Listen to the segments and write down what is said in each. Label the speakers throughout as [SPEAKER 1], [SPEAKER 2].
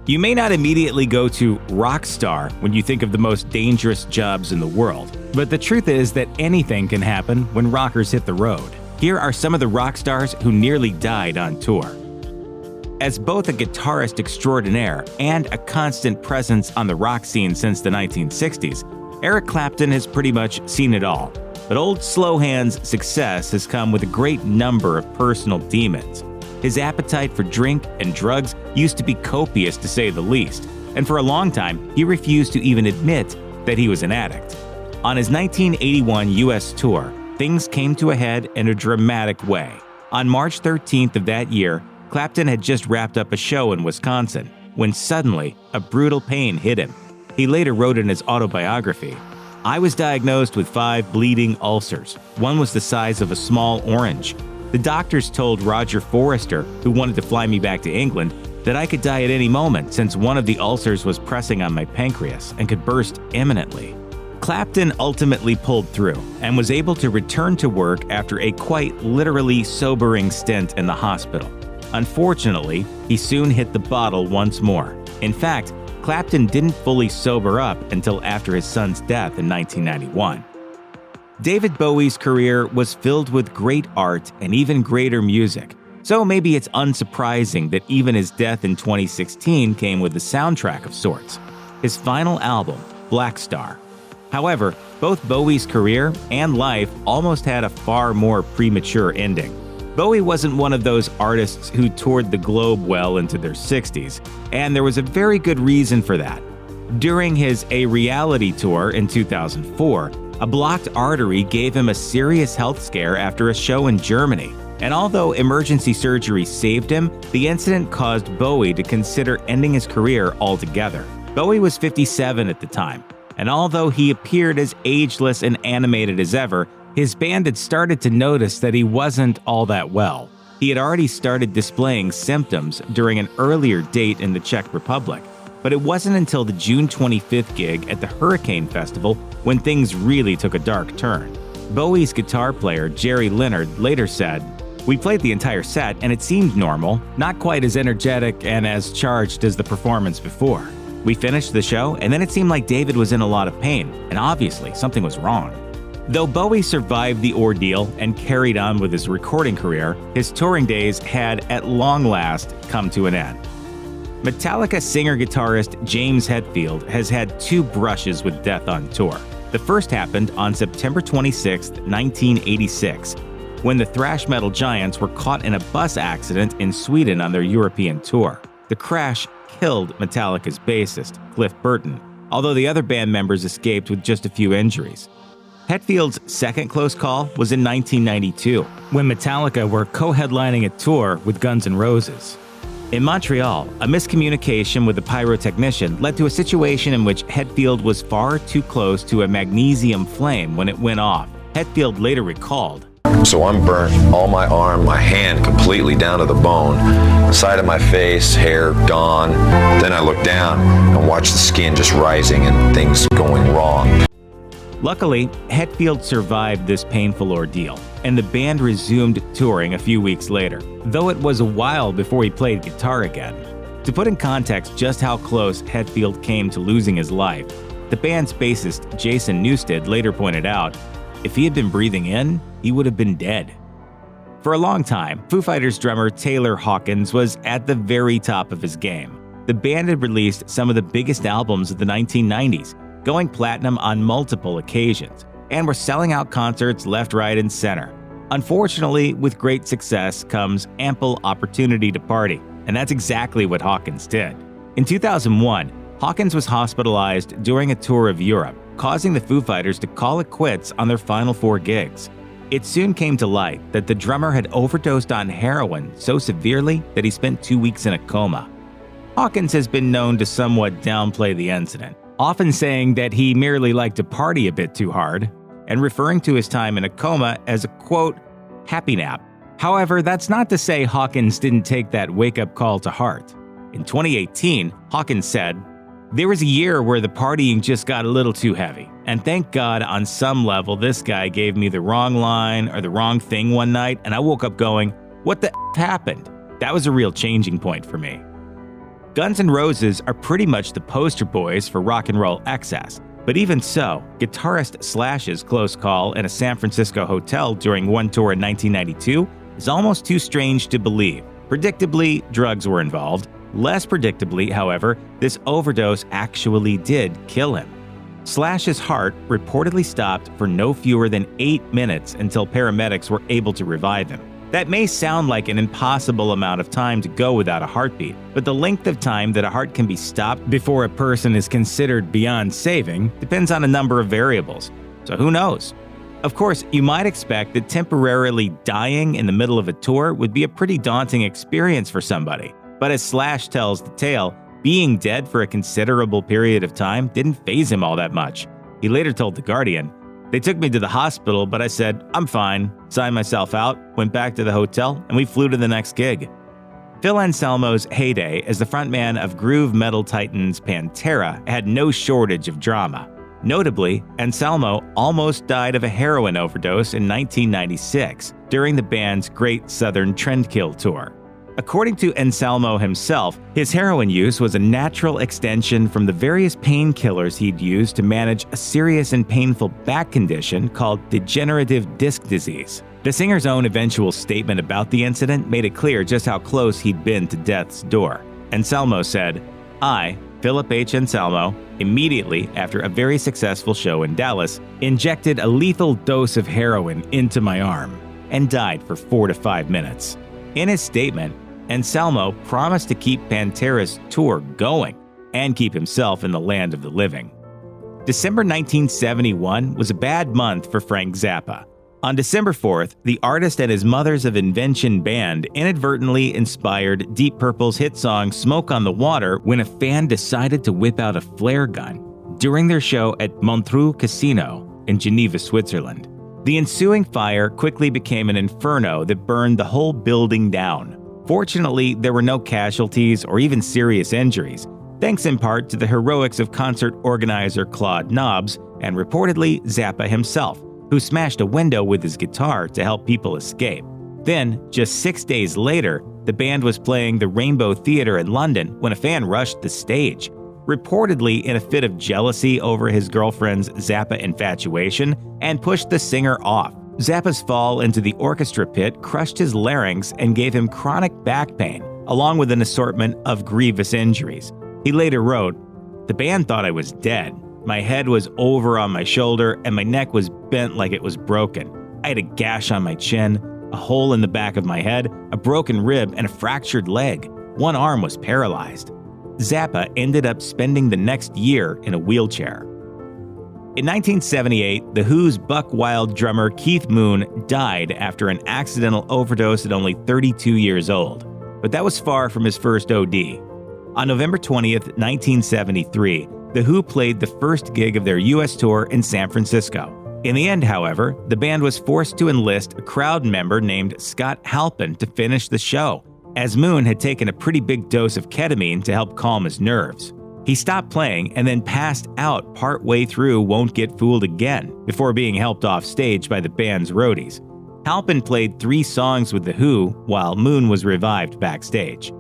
[SPEAKER 1] You may not immediately go to rock star when you think of the most dangerous jobs in the world, but the truth is that anything can happen when rockers hit the road. Here are some of the rock stars who nearly died on tour. As both a guitarist extraordinaire and a constant presence on the rock scene since the 1960s, Eric Clapton has pretty much seen it all. But old Slowhand's success has come with a great number of personal demons. His appetite for drink and drugs used to be copious, to say the least, and for a long time he refused to even admit that he was an addict. On his 1981 U.S. tour, things came to a head in a dramatic way. On March 13th of that year, Clapton had just wrapped up a show in Wisconsin when suddenly a brutal pain hit him. He later wrote in his autobiography, "I was diagnosed with 5 bleeding ulcers. One was the size of a small orange. The doctors told Roger Forrester, who wanted to fly me back to England, that I could die at any moment since one of the ulcers was pressing on my pancreas and could burst imminently." Clapton ultimately pulled through and was able to return to work after a quite literally sobering stint in the hospital. Unfortunately, he soon hit the bottle once more. In fact, Clapton didn't fully sober up until after his son's death in 1991. David Bowie's career was filled with great art and even greater music, so maybe it's unsurprising that even his death in 2016 came with a soundtrack of sorts, his final album, Black Star. However, both Bowie's career and life almost had a far more premature ending. Bowie wasn't one of those artists who toured the globe well into their 60s, and there was a very good reason for that. During his A Reality tour in 2004, a blocked artery gave him a serious health scare after a show in Germany, and although emergency surgery saved him, the incident caused Bowie to consider ending his career altogether. Bowie was 57 at the time, and although he appeared as ageless and animated as ever, his band had started to notice that he wasn't all that well. He had already started displaying symptoms during an earlier date in the Czech Republic, but it wasn't until the June 25th gig at the Hurricane Festival when things really took a dark turn. Bowie's guitar player, Jerry Leonard, later said, "We played the entire set and it seemed normal, not quite as energetic and as charged as the performance before. We finished the show and then it seemed like David was in a lot of pain, and obviously something was wrong." Though Bowie survived the ordeal and carried on with his recording career, his touring days had at long last come to an end. Metallica singer-guitarist James Hetfield has had 2 brushes with death on tour. The first happened on September 26, 1986, when the thrash metal giants were caught in a bus accident in Sweden on their European tour. The crash killed Metallica's bassist, Cliff Burton, although the other band members escaped with just a few injuries. Hetfield's second close call was in 1992, when Metallica were co-headlining a tour with Guns N' Roses. In Montreal, a miscommunication with a pyrotechnician led to a situation in which Hetfield was far too close to a magnesium flame when it went off. Hetfield later recalled,
[SPEAKER 2] "So I'm burnt, all my arm, my hand completely down to the bone, side of my face, hair gone. Then I looked down and watched the skin just rising and things going wrong."
[SPEAKER 1] Luckily, Hetfield survived this painful ordeal, and the band resumed touring a few weeks later, though it was a while before he played guitar again. To put in context just how close Hetfield came to losing his life, the band's bassist Jason Newsted later pointed out, if he had been breathing in, he would have been dead. For a long time, Foo Fighters drummer Taylor Hawkins was at the very top of his game. The band had released some of the biggest albums of the 1990s, going platinum on multiple occasions, and were selling out concerts left, right, and center. Unfortunately, with great success comes ample opportunity to party, and that's exactly what Hawkins did. In 2001, Hawkins was hospitalized during a tour of Europe, causing the Foo Fighters to call it quits on their final 4 gigs. It soon came to light that the drummer had overdosed on heroin so severely that he spent 2 weeks in a coma. Hawkins has been known to somewhat downplay the incident, often saying that he merely liked to party a bit too hard, and referring to his time in a coma as a, quote, happy nap. However, that's not to say Hawkins didn't take that wake-up call to heart. In 2018, Hawkins said, "There was a year where the partying just got a little too heavy, and thank God on some level this guy gave me the wrong line or the wrong thing one night, and I woke up going, what the F happened? That was a real changing point for me." Guns N' Roses are pretty much the poster boys for rock and roll excess. But even so, guitarist Slash's close call in a San Francisco hotel during one tour in 1992 is almost too strange to believe. Predictably, drugs were involved. Less predictably, however, this overdose actually did kill him. Slash's heart reportedly stopped for no fewer than 8 minutes until paramedics were able to revive him. That may sound like an impossible amount of time to go without a heartbeat, but the length of time that a heart can be stopped before a person is considered beyond saving depends on a number of variables. So who knows? Of course, you might expect that temporarily dying in the middle of a tour would be a pretty daunting experience for somebody. But as Slash tells the tale, being dead for a considerable period of time didn't faze him all that much. He later told The Guardian, "They took me to the hospital, but I said, I'm fine, signed myself out, went back to the hotel, and we flew to the next gig." Phil Anselmo's heyday as the frontman of groove metal titans Pantera had no shortage of drama. Notably, Anselmo almost died of a heroin overdose in 1996 during the band's Great Southern Trendkill tour. According to Anselmo himself, his heroin use was a natural extension from the various painkillers he'd used to manage a serious and painful back condition called degenerative disc disease. The singer's own eventual statement about the incident made it clear just how close he'd been to death's door. Anselmo said, "I, Philip H. Anselmo, immediately after a very successful show in Dallas, injected a lethal dose of heroin into my arm and died for 4 to 5 minutes." In his statement, Anselmo promised to keep Pantera's tour going and keep himself in the land of the living. December 1971 was a bad month for Frank Zappa. On December 4th, the artist and his Mothers of Invention band inadvertently inspired Deep Purple's hit song Smoke on the Water when a fan decided to whip out a flare gun during their show at Montreux Casino in Geneva, Switzerland. The ensuing fire quickly became an inferno that burned the whole building down. Fortunately, there were no casualties or even serious injuries, thanks in part to the heroics of concert organizer Claude Nobbs and reportedly Zappa himself, who smashed a window with his guitar to help people escape. Then, just 6 days later, the band was playing the Rainbow Theatre in London when a fan rushed the stage, reportedly in a fit of jealousy over his girlfriend's Zappa infatuation, and pushed the singer off. Zappa's fall into the orchestra pit crushed his larynx and gave him chronic back pain, along with an assortment of grievous injuries. He later wrote, "The band thought I was dead. My head was over on my shoulder and my neck was bent like it was broken. I had a gash on my chin, a hole in the back of my head, a broken rib, and a fractured leg. One arm was paralyzed." Zappa ended up spending the next year in a wheelchair. In 1978, The Who's buck wild drummer Keith Moon died after an accidental overdose at only 32 years old. But that was far from his first OD. On November 20th, 1973, The Who played the first gig of their U.S. tour in San Francisco. In the end, however, the band was forced to enlist a crowd member named Scott Halpin to finish the show, as Moon had taken a pretty big dose of ketamine to help calm his nerves. He stopped playing and then passed out partway through Won't Get Fooled Again before being helped off stage by the band's roadies. Halpin played 3 songs with The Who while Moon was revived backstage.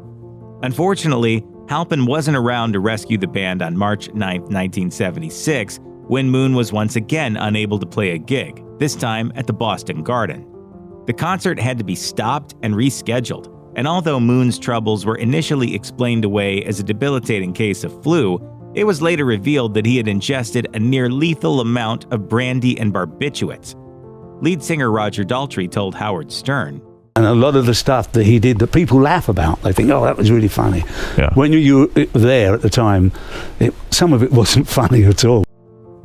[SPEAKER 1] Unfortunately, Halpin wasn't around to rescue the band on March 9, 1976, when Moon was once again unable to play a gig, this time at the Boston Garden. The concert had to be stopped and rescheduled, and although Moon's troubles were initially explained away as a debilitating case of flu, it was later revealed that he had ingested a near-lethal amount of brandy and barbiturates. Lead singer Roger Daltrey told Howard Stern,
[SPEAKER 3] "And a lot of the stuff that he did that people laugh about, they think, oh, that was really funny.
[SPEAKER 4] Yeah.
[SPEAKER 3] When you were there at the time, some of it wasn't funny at all."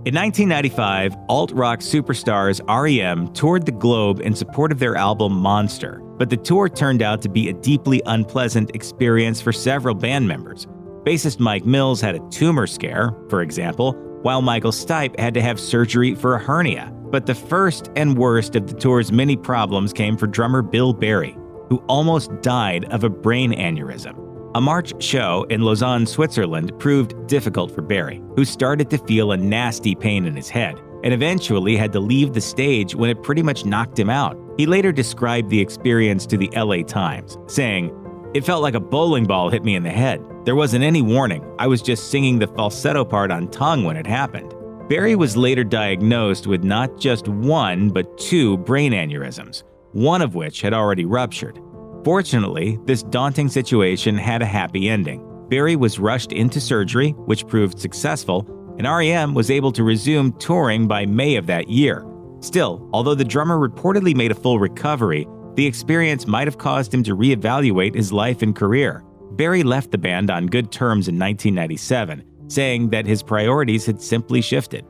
[SPEAKER 1] In 1995, alt-rock superstars R.E.M. toured the globe in support of their album Monster, but the tour turned out to be a deeply unpleasant experience for several band members. Bassist Mike Mills had a tumor scare, for example, while Michael Stipe had to have surgery for a hernia. But the first and worst of the tour's many problems came for drummer Bill Berry, who almost died of a brain aneurysm. A March show in Lausanne, Switzerland proved difficult for Berry, who started to feel a nasty pain in his head, and eventually had to leave the stage when it pretty much knocked him out. He later described the experience to the LA Times, saying, "It felt like a bowling ball hit me in the head. There wasn't any warning. I was just singing the falsetto part on tongue when it happened. Barry was later diagnosed with not just one, but 2 brain aneurysms, one of which had already ruptured. Fortunately, this daunting situation had a happy ending. Barry was rushed into surgery, which proved successful, and REM was able to resume touring by May of that year. Still, although the drummer reportedly made a full recovery, the experience might have caused him to reevaluate his life and career. Barry left the band on good terms in 1997, saying that his priorities had simply shifted.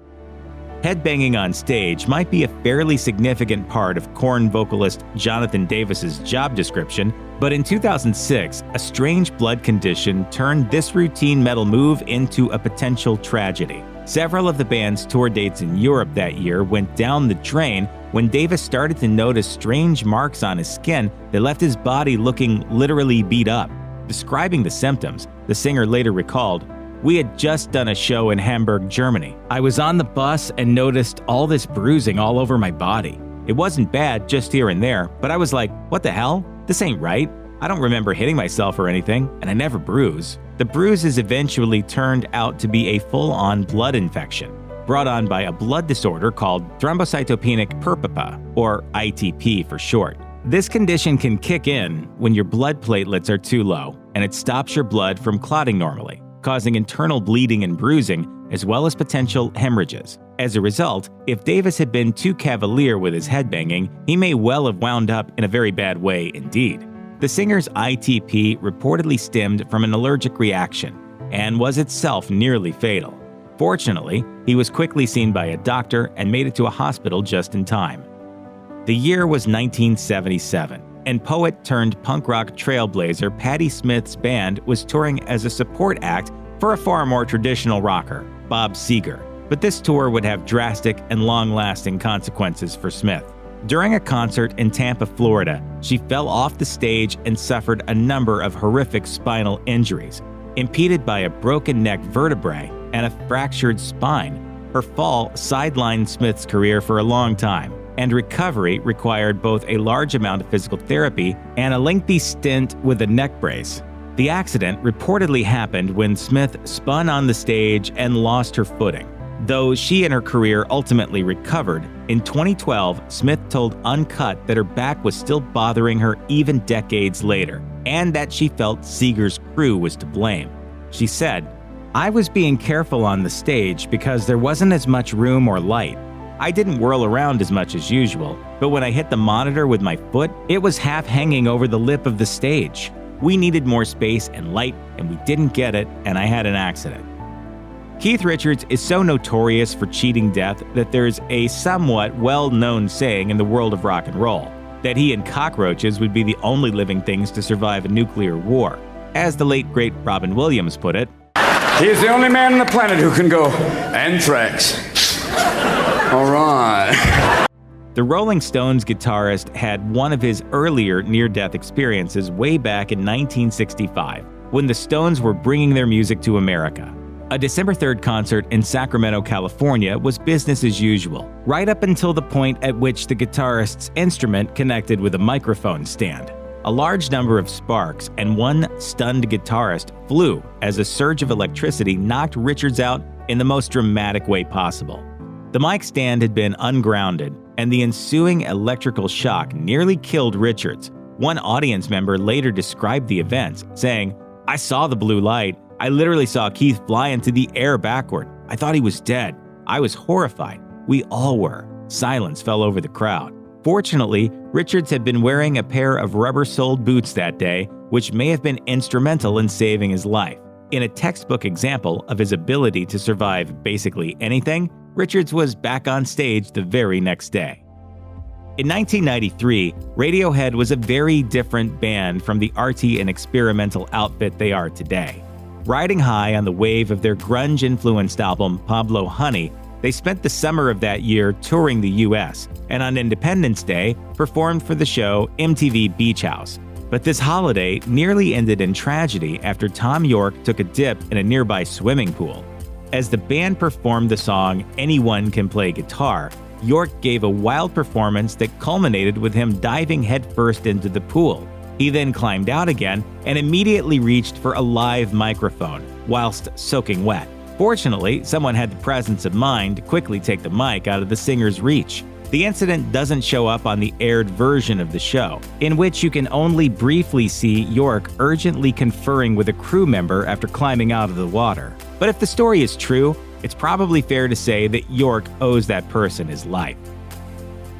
[SPEAKER 1] Headbanging on stage might be a fairly significant part of Korn vocalist Jonathan Davis's job description, but in 2006, a strange blood condition turned this routine metal move into a potential tragedy. Several of the band's tour dates in Europe that year went down the drain when Davis started to notice strange marks on his skin that left his body looking literally beat up. Describing the symptoms, the singer later recalled, "We had just done a show in Hamburg, Germany. I was on the bus and noticed all this bruising all over my body. It wasn't bad, just here and there, but I was like, what the hell? This ain't right. I don't remember hitting myself or anything, and I never bruise." The bruises eventually turned out to be a full-on blood infection, brought on by a blood disorder called thrombocytopenic purpura, or ITP for short. This condition can kick in when your blood platelets are too low, and it stops your blood from clotting normally, causing internal bleeding and bruising, as well as potential hemorrhages. As a result, if Davis had been too cavalier with his headbanging, he may well have wound up in a very bad way indeed. The singer's ITP reportedly stemmed from an allergic reaction and was itself nearly fatal. Fortunately, he was quickly seen by a doctor and made it to a hospital just in time. The year was 1977, and poet turned punk rock trailblazer Patti Smith's band was touring as a support act for a far more traditional rocker, Bob Seger. But this tour would have drastic and long-lasting consequences for Smith. During a concert in Tampa, Florida, she fell off the stage and suffered a number of horrific spinal injuries. Impeded by a broken neck vertebrae and a fractured spine, her fall sidelined Smith's career for a long time, and recovery required both a large amount of physical therapy and a lengthy stint with a neck brace. The accident reportedly happened when Smith spun on the stage and lost her footing. Though she and her career ultimately recovered, in 2012, Smith told Uncut that her back was still bothering her even decades later, and that she felt Seger's crew was to blame. She said, "I was being careful on the stage because there wasn't as much room or light. I didn't whirl around as much as usual, but when I hit the monitor with my foot, it was half hanging over the lip of the stage. We needed more space and light, and we didn't get it, and I had an accident." Keith Richards is so notorious for cheating death that there's a somewhat well-known saying in the world of rock and roll, that he and cockroaches would be the only living things to survive a nuclear war. As the late great Robin Williams put it,
[SPEAKER 4] "He's the only man on the planet who can go anthrax." All right.
[SPEAKER 1] The Rolling Stones guitarist had one of his earlier near-death experiences way back in 1965, when the Stones were bringing their music to America. A December 3rd concert in Sacramento, California was business as usual, right up until the point at which the guitarist's instrument connected with a microphone stand. A large number of sparks and one stunned guitarist flew as a surge of electricity knocked Richards out in the most dramatic way possible. The mic stand had been ungrounded, and the ensuing electrical shock nearly killed Richards. One audience member later described the events, saying, "I saw the blue light. I literally saw Keith fly into the air backward. I thought he was dead. I was horrified. We all were." Silence fell over the crowd. Fortunately, Richards had been wearing a pair of rubber-soled boots that day, which may have been instrumental in saving his life. In a textbook example of his ability to survive basically anything, Richards was back on stage the very next day. In 1993, Radiohead was a very different band from the arty and experimental outfit they are today. Riding high on the wave of their grunge-influenced album Pablo Honey, they spent the summer of that year touring the US, and on Independence Day performed for the show MTV Beach House. But this holiday nearly ended in tragedy after Thom Yorke took a dip in a nearby swimming pool. As the band performed the song Anyone Can Play Guitar, Yorke gave a wild performance that culminated with him diving headfirst into the pool. He then climbed out again and immediately reached for a live microphone whilst soaking wet. Fortunately, someone had the presence of mind to quickly take the mic out of the singer's reach. The incident doesn't show up on the aired version of the show, in which you can only briefly see Yorke urgently conferring with a crew member after climbing out of the water. But if the story is true, it's probably fair to say that Yorke owes that person his life.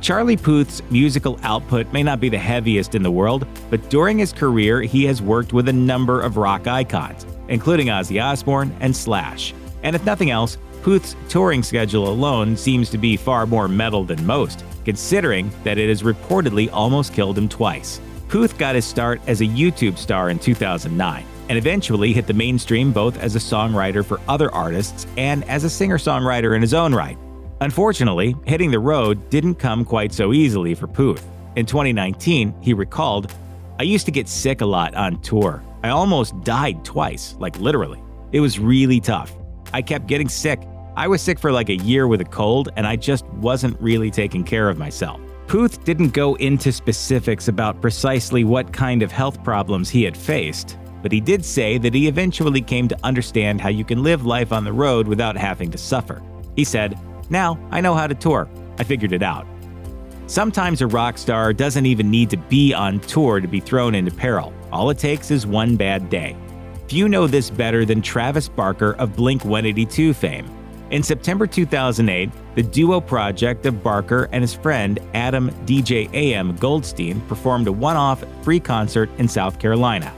[SPEAKER 1] Charlie Puth's musical output may not be the heaviest in the world, but during his career he has worked with a number of rock icons, including Ozzy Osbourne and Slash. And if nothing else, Puth's touring schedule alone seems to be far more metal than most, considering that it has reportedly almost killed him twice. Puth got his start as a YouTube star in 2009, and eventually hit the mainstream both as a songwriter for other artists and as a singer-songwriter in his own right. Unfortunately, hitting the road didn't come quite so easily for Puth. In 2019, he recalled, "I used to get sick a lot on tour. I almost died twice, like literally. It was really tough. I kept getting sick. I was sick for like a year with a cold, and I just wasn't really taking care of myself." Puth didn't go into specifics about precisely what kind of health problems he had faced, but he did say that he eventually came to understand how you can live life on the road without having to suffer. He said, "Now I know how to tour. I figured it out." Sometimes a rock star doesn't even need to be on tour to be thrown into peril. All it takes is one bad day. Few know this better than Travis Barker of Blink-182 fame. In September 2008, the duo project of Barker and his friend Adam DJ AM Goldstein performed a one-off free concert in South Carolina.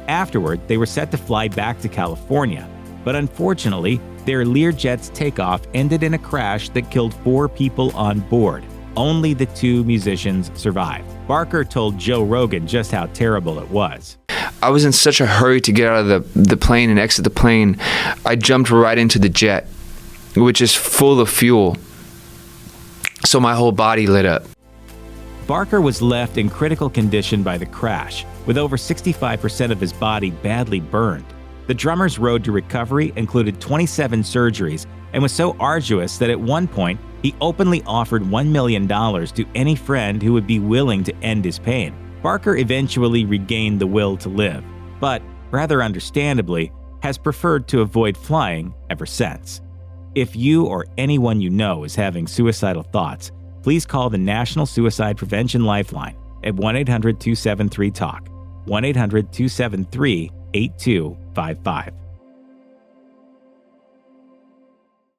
[SPEAKER 1] Afterward, they were set to fly back to California, but unfortunately, their Learjet's takeoff ended in a crash that killed 4 people on board. Only the 2 musicians survived. Barker told Joe Rogan just how terrible it was.
[SPEAKER 5] I was in such a hurry to get out of the plane and exit the plane, I jumped right into the jet, which is full of fuel. So my whole body lit up.
[SPEAKER 1] Barker was left in critical condition by the crash, with over 65% of his body badly burned. The drummer's road to recovery included 27 surgeries and was so arduous that at one point, he openly offered $1 million to any friend who would be willing to end his pain. Barker eventually regained the will to live, but, rather understandably, has preferred to avoid flying ever since. If you or anyone you know is having suicidal thoughts, please call the National Suicide Prevention Lifeline at 1-800-273-TALK, 1-800-273-8255.